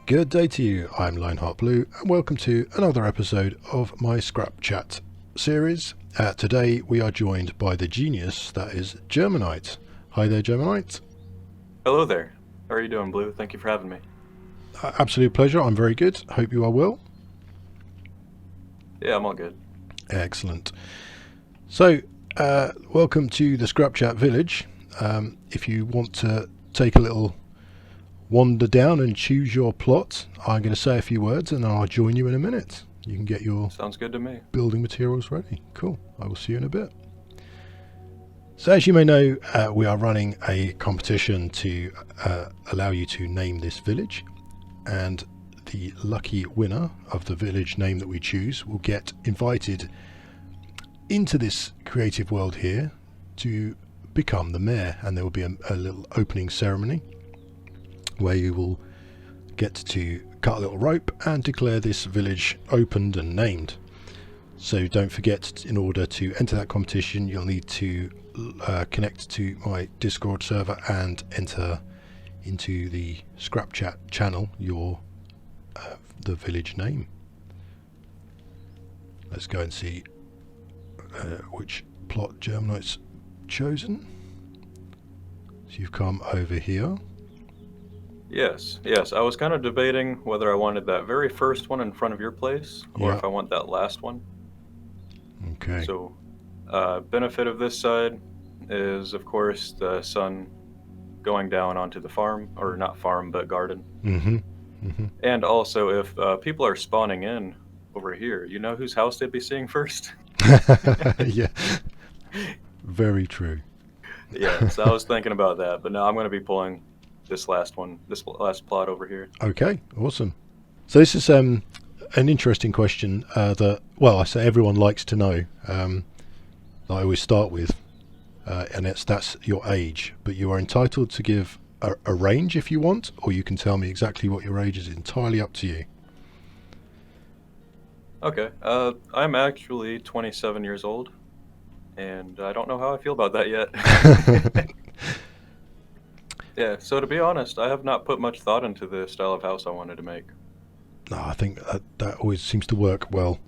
Good day to you, I'm LionHeartBlue, and welcome to another episode of my ScrapChat series. Today we are joined by the genius that is Germinight. Hi there, Germinight. Hello there. How are you doing, Blue? Thank you for having me. Absolute pleasure, I'm very good. Hope you are well. Yeah, I'm all good. Excellent. So, welcome to the ScrapChat village. If you want to take a little wander down and choose your plot, I'm going to say a few words and then I'll join you in a minute. You can get your Sounds good to me. building materials ready. Cool. I will see you in a bit. So as you may know, we are running a competition to allow you to name this village, and the lucky winner of the village name that we choose will get invited into this creative world here to become the mayor, and there will be a little opening ceremony where you will get to cut a little rope and declare this village opened and named. So don't forget, in order to enter that competition, you'll need to connect to my Discord server and enter into the ScrapChat channel the village name. Let's go and see which plot Germinite's chosen. So you've come over here. Yes. I was kind of debating whether I wanted that very first one in front of your place or if I want that last one. Okay. So, benefit of this side is, of course, the sun going down onto the farm, or not farm, but garden. And also, if people are spawning in over here, you know whose house they'd be seeing first? Yeah. Very true. Yeah, so I was thinking about that, but no, I'm going to be pulling this last plot over here. Okay, awesome. So this is an interesting question that, well, I say everyone likes to know, that I always start with, and that's your age, but you are entitled to give a range if you want, or you can tell me exactly what your age is. Entirely up to you. Okay, I'm actually 27 years old, and I don't know how I feel about that yet. Yeah, so to be honest, I have not put much thought into the style of house I wanted to make. No, I think that always seems to work well.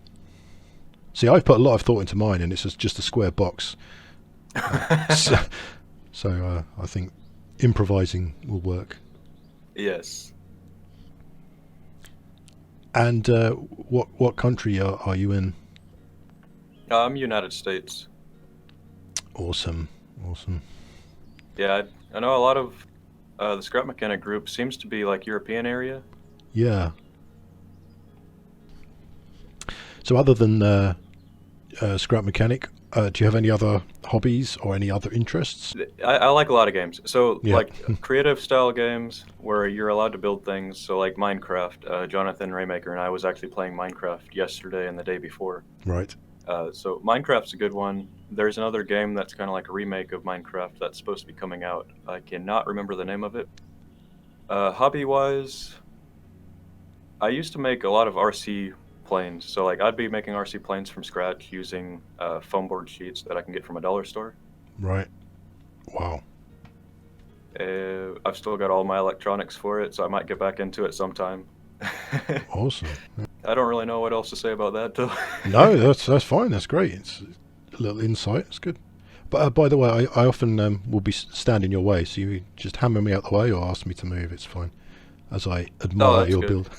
See, I've put a lot of thought into mine, and it's just a square box. So I think improvising will work. Yes. And what country are you in? I'm United States. Awesome. Yeah, I know a lot of the Scrap Mechanic group seems to be like European area. Yeah. So other than Scrap Mechanic, do you have any other hobbies or any other interests? I like a lot of games. So Yeah. like creative style games where you're allowed to build things. So like Minecraft, Jonathan Raymaker and I was actually playing Minecraft yesterday and the day before. Right. So Minecraft's a good one. There's another game that's kind of like a remake of Minecraft that's supposed to be coming out. I cannot remember the name of it. Hobby-wise, I used to make a lot of RC planes. So like I'd be making RC planes from scratch using foam board sheets that I can get from a dollar store. Right. Wow. I've still got all my electronics for it, so I might get back into it sometime. Awesome. I don't really know what else to say about that, though. No, that's fine. That's great. It's a little insight. It's good. But by the way, I often will be stand in your way, so you just hammer me out the way or ask me to move. It's fine, as I admire your build.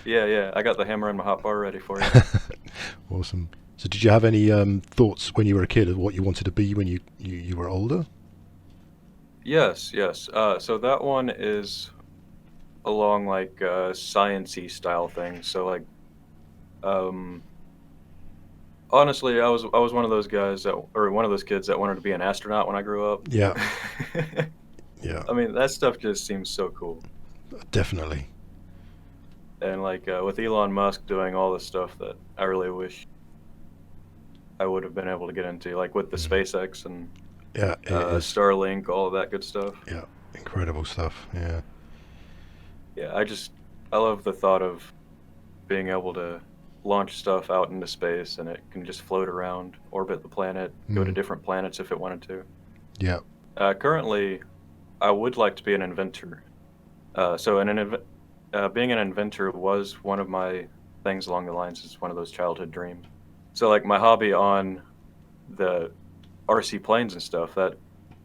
Yeah. I got the hammer and my hotbar ready for you. Awesome. So did you have any thoughts when you were a kid of what you wanted to be when you were older? Yes. So that one is along like science-y style thing. So like, honestly, I was one of those guys one of those kids that wanted to be an astronaut when I grew up. Yeah. Yeah. I mean, that stuff just seems so cool. Definitely. And like with Elon Musk doing all the stuff that I really wish I would have been able to get into, like with the SpaceX and yeah, Starlink, all of that good stuff. Yeah, incredible stuff. Yeah. Yeah, I love the thought of being able to launch stuff out into space and it can just float around, orbit the planet, go to different planets if it wanted to. Yeah. Currently, I would like to be an inventor. So being an inventor was one of my things along the lines. It's one of those childhood dreams. So like my hobby on the RC planes and stuff, that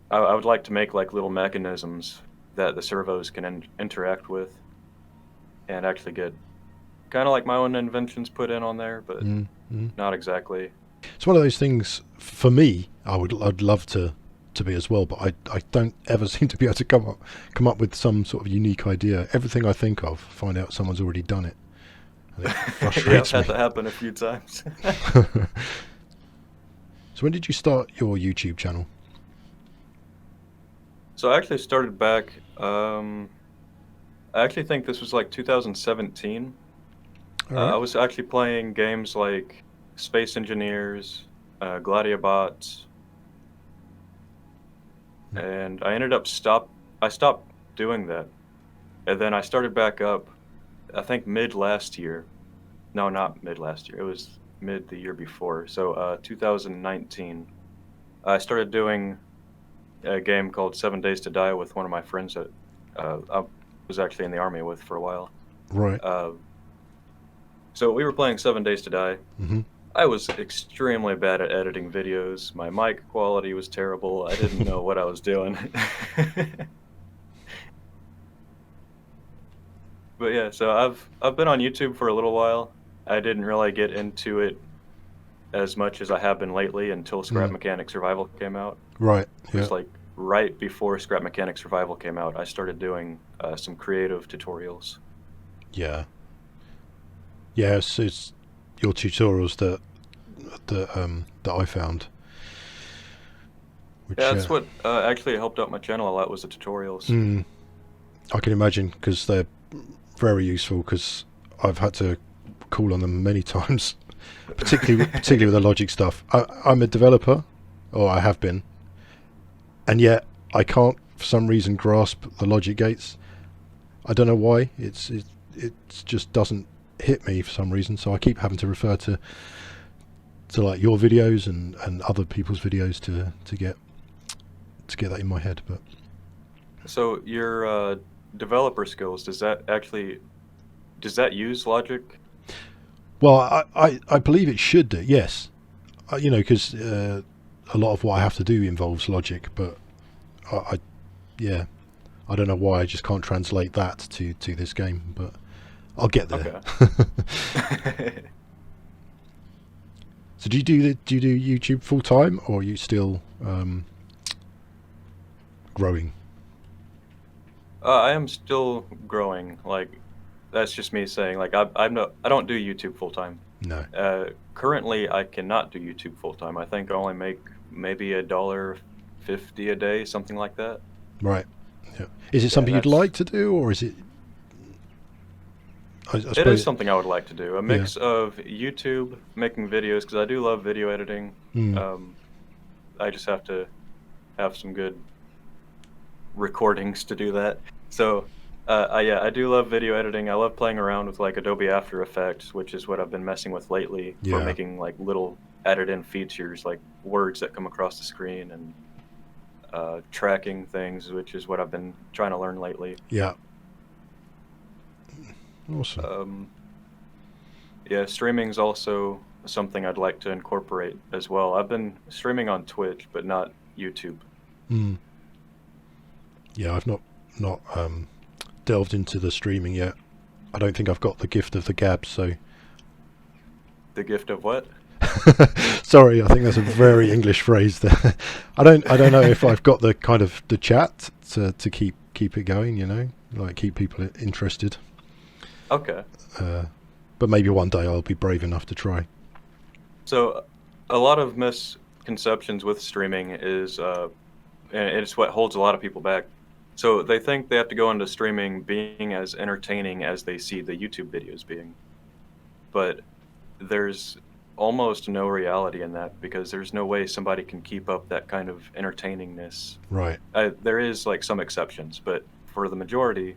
I would like to make like little mechanisms that the servos can interact with, and actually get kind of like my own inventions put in on there, but not exactly. It's one of those things for me. I'd love to be as well, but I don't ever seem to be able to come up with some sort of unique idea. Everything I think of, find out someone's already done it, and it frustrates Yeah, I've had me. that happen a few times. So when did you start your YouTube channel? So I actually started back. I actually think this was like 2017. All I right. was actually playing games like Space Engineers, Gladiabots, and I ended up I stopped doing that, and then I started back up. I think mid last year. No, not mid last year. It was mid the year before. So 2019. I started doing a game called 7 Days to Die with one of my friends that I was actually in the army with for a while. Right. So we were playing 7 Days to Die. Mm-hmm. I was extremely bad at editing videos. My mic quality was terrible. I didn't know what I was doing. But yeah, so I've been on YouTube for a little while. I didn't really get into it as much as I have been lately until Scrap Mechanic Survival came out. Right. It was like right before Scrap Mechanic Survival came out. I started doing some creative tutorials. Yeah. Yeah. It's your tutorials that I found. Which, Yeah, that's what actually helped out my channel a lot, was the tutorials. I can imagine, because they're very useful, because I've had to call on them many times, particularly with the logic stuff. I'm a developer, or I have been, and yet I can't for some reason grasp the logic gates. I don't know why. It just doesn't hit me for some reason, so I keep having to refer to like your videos and other people's videos to get that in my head. But so your developer skills, does that use logic? well, I believe it should do, yes. Because a lot of what I have to do involves logic, but I don't know why I just can't translate that to this game, but I'll get there. Okay. So do you do YouTube full time, or are you still growing? I am still growing. Like, that's just me saying, like, I don't do YouTube full time. No. Currently, I cannot do YouTube full time. I think I only make maybe $1.50 a day, something like that. Right. Yeah. Is it something you'd like to do, or is it? I suppose it is something I would like to do. A mix of YouTube, making videos, because I do love video editing. I just have to have some good recordings to do that. So, I do love video editing. I love playing around with like Adobe After Effects, which is what I've been messing with lately for making like little added-in features, like words that come across the screen, and tracking things, which is what I've been trying to learn lately. Yeah. Awesome. Yeah, streaming's also something I'd like to incorporate as well. I've been streaming on Twitch, but not YouTube. Yeah, I've not delved into the streaming yet. I don't think I've got the gift of the gab, so. The gift of what? Sorry, I think that's a very English phrase there. I don't know if I've got the kind of the chat to keep it going, like keep people interested. Okay. But maybe one day I'll be brave enough to try. So, a lot of misconceptions with streaming is, and it's what holds a lot of people back. So they think they have to go into streaming being as entertaining as they see the YouTube videos being. But there's almost no reality in that, because there's no way somebody can keep up that kind of entertainingness. Right. There is like some exceptions, but for the majority,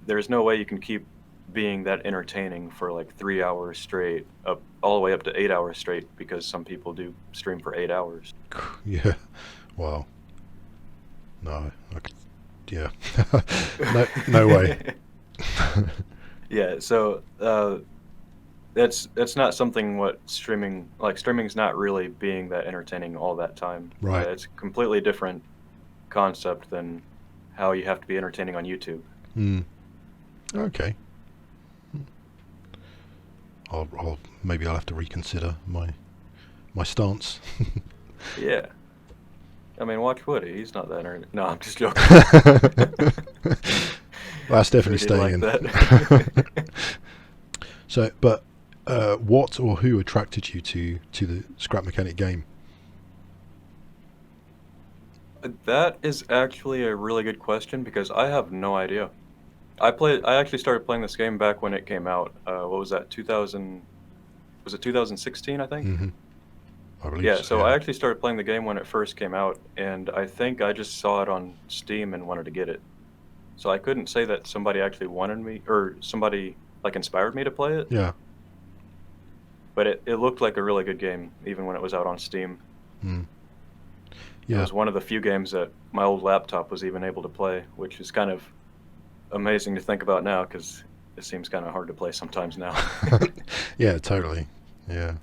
there's no way you can keep being that entertaining for like 3 hours straight, up all the way up to 8 hours straight, because some people do stream for 8 hours. Yeah. Wow. No. Yeah. No way. Yeah, so that's not something what streaming's not really being that entertaining all that time. Right. It's a completely different concept than how you have to be entertaining on YouTube. Okay. Maybe I'll have to reconsider my stance. Yeah. I mean, watch Woody. He's not that entertaining. No, I'm just joking. That's I'm sure definitely he'd staying like in. that. So, but what or who attracted you to the Scrap Mechanic game? That is actually a really good question because I have no idea. I actually started playing this game back when it came out. What was that? 2000? Was it 2016? I think. Hmm. I believe Yeah. so. So I Yeah. actually started playing the game when it first came out, and I think I just saw it on Steam and wanted to get it. So I couldn't say that somebody actually wanted me or somebody like inspired me to play it, Yeah. but it looked like a really good game even when it was out on Steam. Mm. It Yeah. was one of the few games that my old laptop was even able to play, which is kind of amazing to think about now because it seems kind of hard to play sometimes now. Yeah. Totally. Yeah.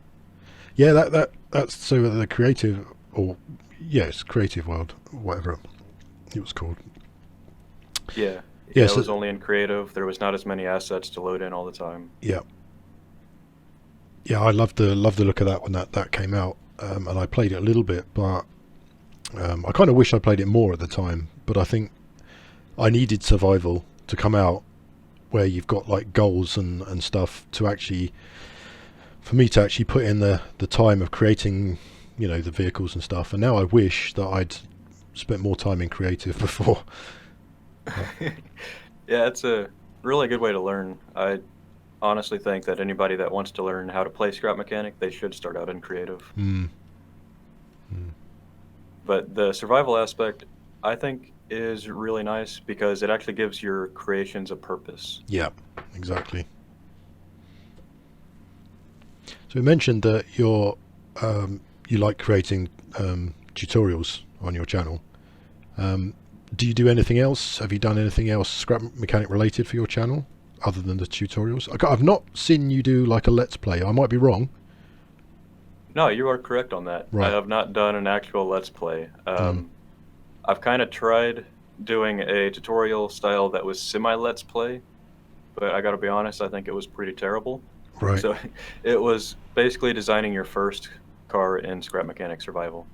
Yeah. That's so the creative or yes, creative world, whatever it was called. Yeah, yeah, it Yes. was only in creative. There was not as many assets to load in all the time. Yeah. Yeah. I loved the look of that when that came out, and I played it a little bit, but I kind of wish I played it more at the time. But I think I needed survival to come out where you've got like goals and stuff to actually for me to actually put in the time of creating the vehicles and stuff. And now I wish that I'd spent more time in creative before. Yeah, it's a really good way to learn. I honestly think that anybody that wants to learn how to play Scrap Mechanic, they should start out in creative. Mm. Mm. But the survival aspect, I think, is really nice because it actually gives your creations a purpose. Yeah, exactly. So we mentioned that you like creating tutorials on your channel. Do you do anything else? Have you done anything else Scrap Mechanic related for your channel other than the tutorials? I've not seen you do like a Let's Play. I might be wrong. No, you are correct on that. I Right. have not done an actual Let's Play. Mm. I've kind of tried doing a tutorial style that was semi-Let's Play, but I gotta be honest, I think it was pretty terrible. Right. So it was basically designing your first car in Scrap Mechanic Survival.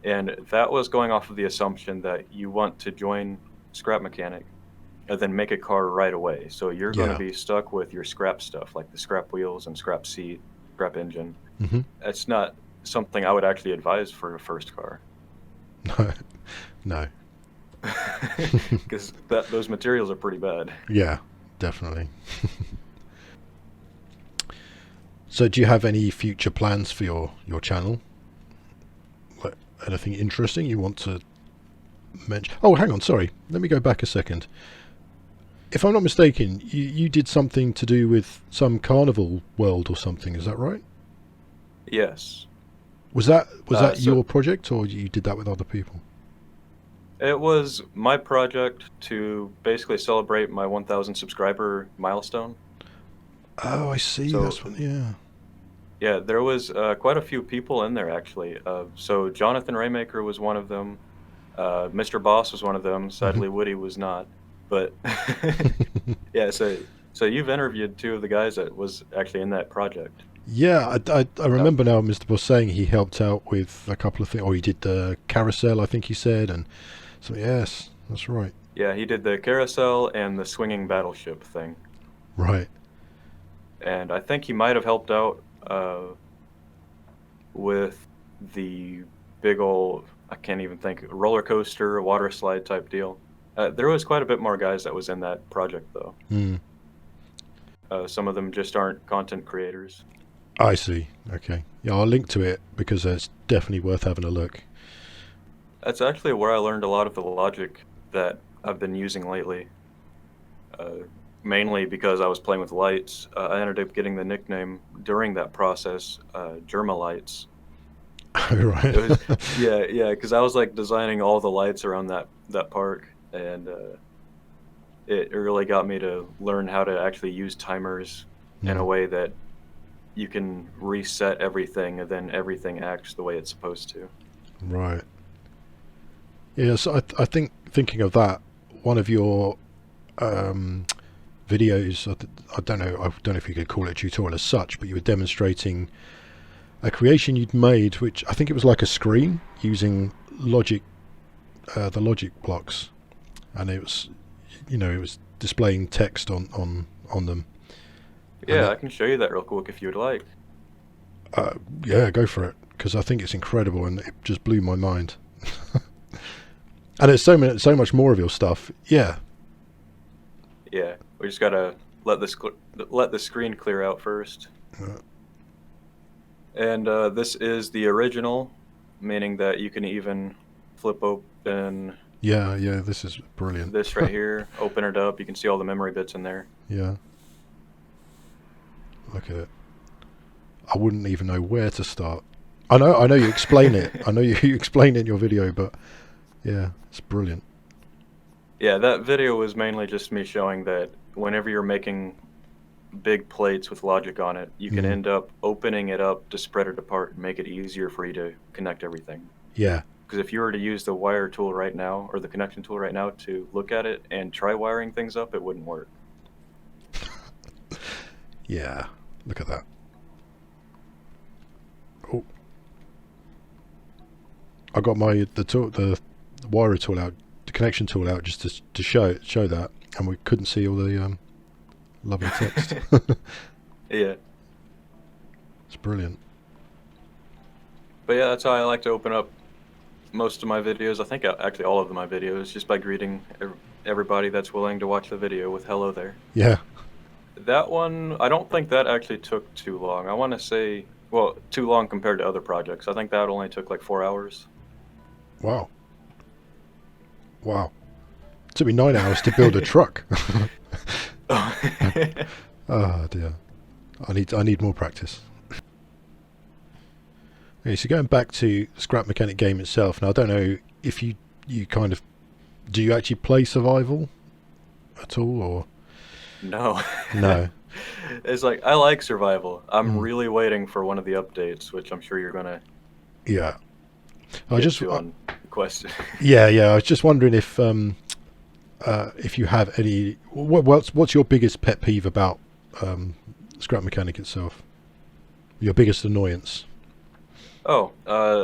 And that was going off of the assumption that you want to join Scrap Mechanic and then make a car right away. So you're going to Yeah. be stuck with your scrap stuff, like the scrap wheels and scrap seat, scrap engine. Hmm. That's not something I would actually advise for a first car. No. No. Because those materials are pretty bad. Yeah, definitely. So do you have any future plans for your channel? Like anything interesting you want to mention? Oh, hang on, sorry. Let me go back a second. If I'm not mistaken, you did something to do with some carnival world or something, is that right? Yes. Was that So your project or you did that with other people? it was my project to basically celebrate my 1,000 subscriber milestone. Oh, I see. So That's what, yeah. yeah, there was quite a few people in there actually. So Jonathan Raymaker was one of them. Mr. Boss was one of them. Hmm. Sadly, Woody was not. But yeah, so you've interviewed two of the guys that was actually in that project. Yeah, I Uh, remember now Mr. Boss saying he helped out with a couple of things, or he did the carousel, I think he said, and so yes, that's right. yeah, he did the carousel and the swinging battleship thing, Right. and I think he might have helped out with the big old, I can't even think, roller coaster, water slide type deal. There was quite a bit more guys that was in that project though. Mm. Some of them just aren't content creators. I see. Okay. Yeah, I'll link to it because it's definitely worth having a look. That's actually where I learned a lot of the logic that I've been using lately. Uh, Mainly because I was playing with lights. I ended up getting the nickname during that process, Germalights. Right. It was yeah, because I was like designing all the lights around that park, and it really got me to learn how to actually use timers in a way that you can reset everything and then everything acts the way it's supposed to. Right. Yeah, so I think, thinking of that, one of your videos, I don't know if you could call it a tutorial as such, but you were demonstrating a creation you'd made, which I think it was like a screen using logic, the logic blocks, and it was, it was displaying text on them. Yeah, I can show you that real quick if you would like. Yeah, go for it, because I think it's incredible and it just blew my mind. And it's so much more of your stuff. Yeah. Yeah, we just gotta let the screen clear out first. And this is the original, meaning that you can even flip open. Yeah, this is brilliant. This right here, open it up. You can see all the memory bits in there. Yeah. Look at it. I wouldn't even know where to start. I know you explain it. I know you explain it in your video, but yeah, it's brilliant. Yeah, that video was mainly just me showing that whenever you're making big plates with logic on it, you can end up opening it up to spread it apart and make it easier for you to connect everything. Yeah. Because if you were to use the wire tool right now, or the connection tool right now, to look at it and try wiring things up, it wouldn't work. Yeah, look at that. Oh, I got the wire tool out, the connection tool out, just to show that, and we couldn't see all the lovely text. Yeah, it's brilliant. But yeah, that's how I like to open up most of my videos. I think actually all of my videos, just by greeting everybody that's willing to watch the video with "Hello there." Yeah. That one, I don't think that actually took too long. I want to say, well, too long compared to other projects. I think that only took like 4 hours. Wow. It took me 9 hours to build a truck. Oh dear. I need more practice. Okay, so going back to the Scrap Mechanic game itself. Now I don't know if you kind of, do you actually play survival at all, or? No. No. It's like, I like survival. I'm really waiting for one of the updates, which I'm sure you're gonna. Yeah. On the question. Yeah. I was just wondering if you have any. What's your biggest pet peeve about Scrap Mechanic itself? Your biggest annoyance? Oh,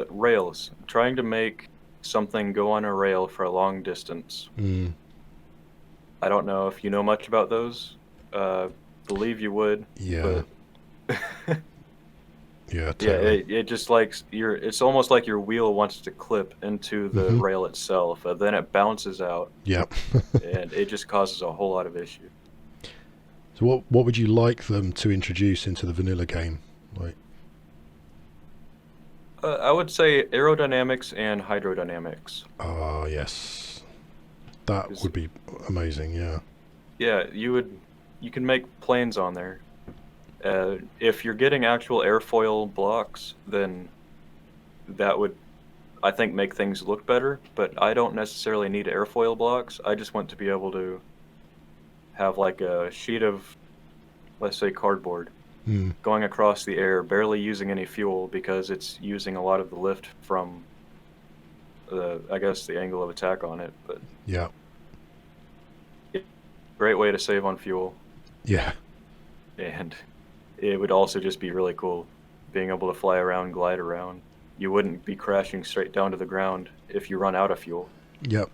rails. Trying to make something go on a rail for a long distance. I don't know if you know much about those. Believe you would. Yeah. But yeah. Totally. Yeah. It just like it's almost like your wheel wants to clip into the rail itself, and then it bounces out. Yeah. And it just causes a whole lot of issues. So what would you like them to introduce into the vanilla game? Like. I would say aerodynamics and hydrodynamics. Oh yes, that would be amazing. Yeah. Yeah, you can make planes on there. If you're getting actual airfoil blocks, then that would, I think, make things look better. But I don't necessarily need airfoil blocks. I just want to be able to have like a sheet of, let's say, cardboard going across the air, barely using any fuel, because it's using a lot of the lift from I guess the angle of attack on it. But yeah, great way to save on fuel. Yeah. And it would also just be really cool being able to fly around, glide around. You wouldn't be crashing straight down to the ground if you run out of fuel. Yep.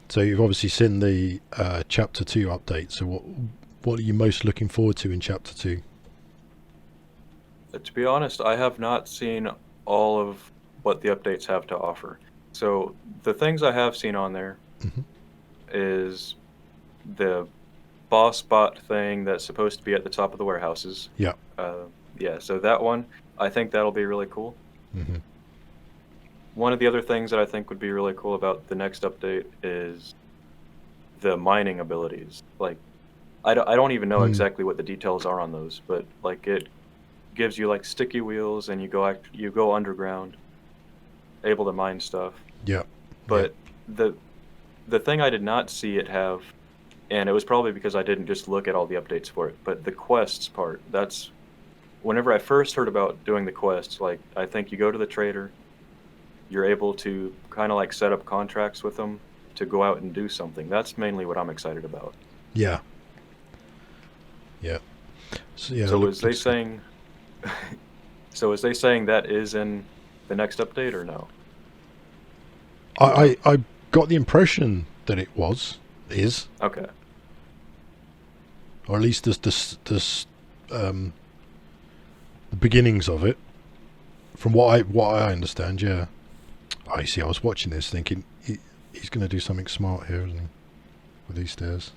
So you've obviously seen the Chapter 2 update. So what are you most looking forward to in Chapter 2? To be honest, I have not seen all of what the updates have to offer. So the things I have seen on there is the boss bot thing that's supposed to be at the top of the warehouses. Yeah. Yeah, so that one, I think that'll be really cool. One of the other things that I think would be really cool about the next update is the mining abilities. Like, I don't even know exactly what the details are on those, but like it gives you like sticky wheels, and you go underground, able to mine stuff. Yeah. But the thing I did not see it have And it was probably because I didn't just look at all the updates for it. But the quests part, that's whenever I first heard about doing the quests, like I think you go to the trader, you're able to kind of like set up contracts with them to go out and do something. That's mainly what I'm excited about. Yeah. Yeah. So, yeah, so is they saying so is they saying that is in the next update or no? I got the impression that it is. Okay. Or at least the beginnings of it, from what I understand. Yeah. I see. I was watching this thinking he's going to do something smart here, isn't he? With these stairs,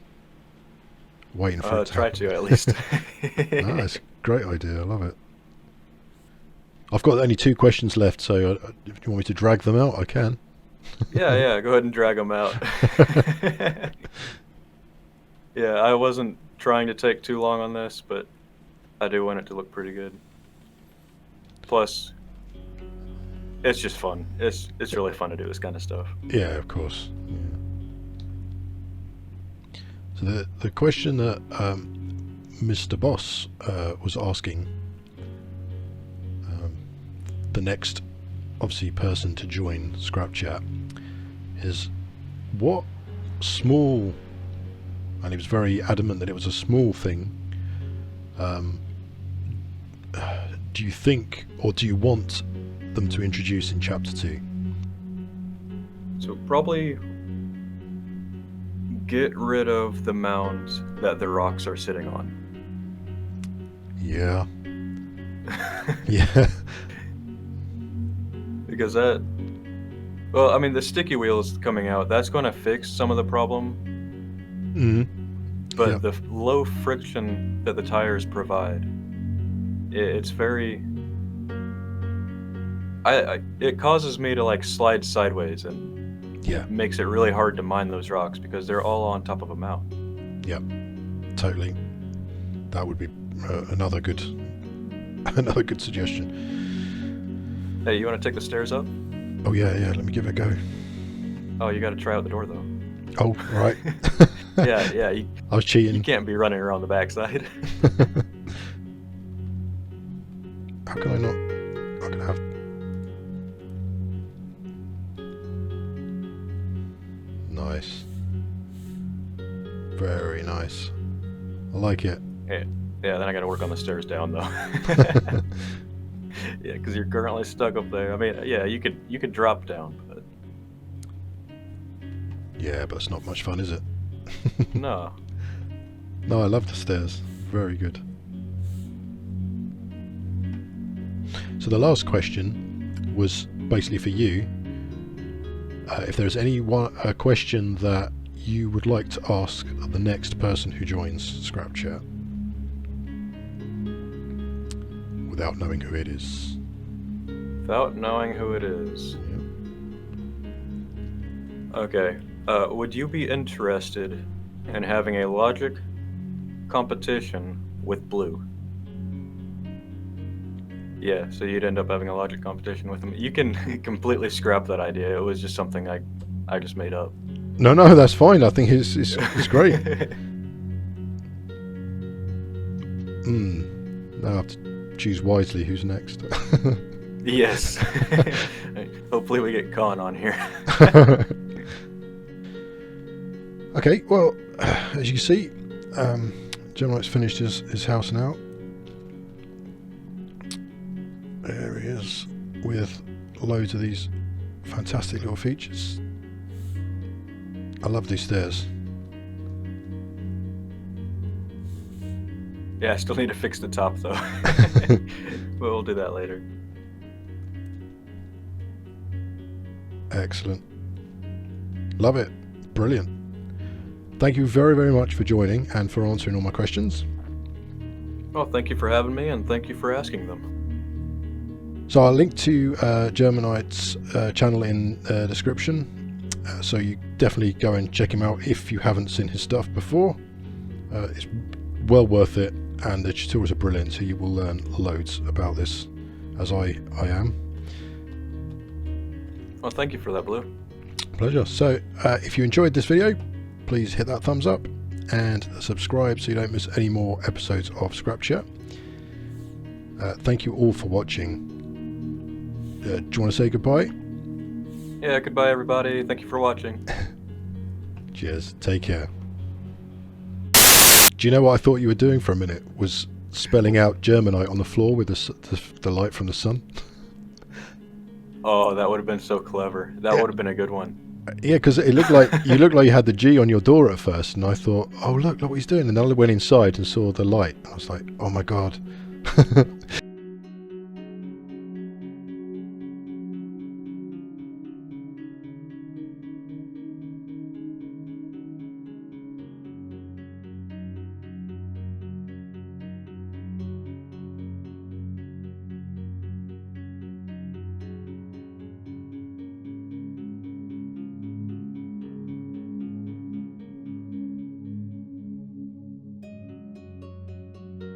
waiting for it to try happen. to at least. No, it's a great idea. I love it. I've got only 2 questions left, so if you want me to drag them out, I can. Yeah. Go ahead and drag them out. Yeah, I wasn't trying to take too long on this, but I do want it to look pretty good. Plus, it's just fun. It's really fun to do this kind of stuff. Yeah, of course. Yeah. So the question that Mr. Boss was asking, the next, obviously, person to join ScrapChat is what small, and he was very adamant that it was a small thing, do you think, or do you want them to introduce in Chapter 2? So probably get rid of the mounds that the rocks are sitting on. Yeah. Yeah. Because that, well, I mean, the sticky wheels coming out, that's going to fix some of the problem. But the low friction that the tires provide, it's very, it causes me to like slide sideways, and makes it really hard to mine those rocks because they're all on top of a mound. Yep, totally. That would be another good suggestion. Hey, you want to take the stairs up? Oh yeah, let me give it a go. Oh, you got to try out the door though. Oh, right. Yeah. I was cheating. You can't be running around the backside. How can I not? I can have. Nice. Very nice. I like it. Yeah, then I got to work on the stairs down though. Yeah, because you're currently stuck up there. I mean, yeah, you could drop down, but yeah, but it's not much fun, is it? No. No, I love the stairs. Very good. So the last question was basically for you. If there's a question that you would like to ask the next person who joins ScrapChat, without knowing who it is. Without knowing who it is. Yep. Okay. Would you be interested in having a logic competition with Blue? Yeah, so you'd end up having a logic competition with him. You can completely scrap that idea. It was just something I just made up. No, that's fine. I think it's great. Now I have to choose wisely who's next. Yes. Hopefully we get Khan on here. Okay, well, as you see, Germinight's finished his house now. There he is, with loads of these fantastic little features. I love these stairs. Yeah, I still need to fix the top though. We'll do that later. Excellent. Love it. Brilliant. Thank you very, very much for joining and for answering all my questions. Well, thank you for having me, and thank you for asking them. So I'll link to Germinight's channel in the description, so you definitely go and check him out if you haven't seen his stuff before. It's well worth it, and the tutorials are brilliant, so you will learn loads about this, as I am. Well, thank you for that, Blue. Pleasure. So if you enjoyed this video, please hit that thumbs up, and subscribe so you don't miss any more episodes of ScrapChat. Thank you all for watching. Do you want to say goodbye? Yeah, goodbye everybody. Thank you for watching. Cheers. Take care. Do you know what I thought you were doing for a minute? Was spelling out Germinight on the floor with the light from the sun. Oh, that would have been so clever. That would have been a good one. Yeah, because it looked like you had the G on your door at first, and I thought, oh look what he's doing. And then I went inside and saw the light. I was like, oh my god.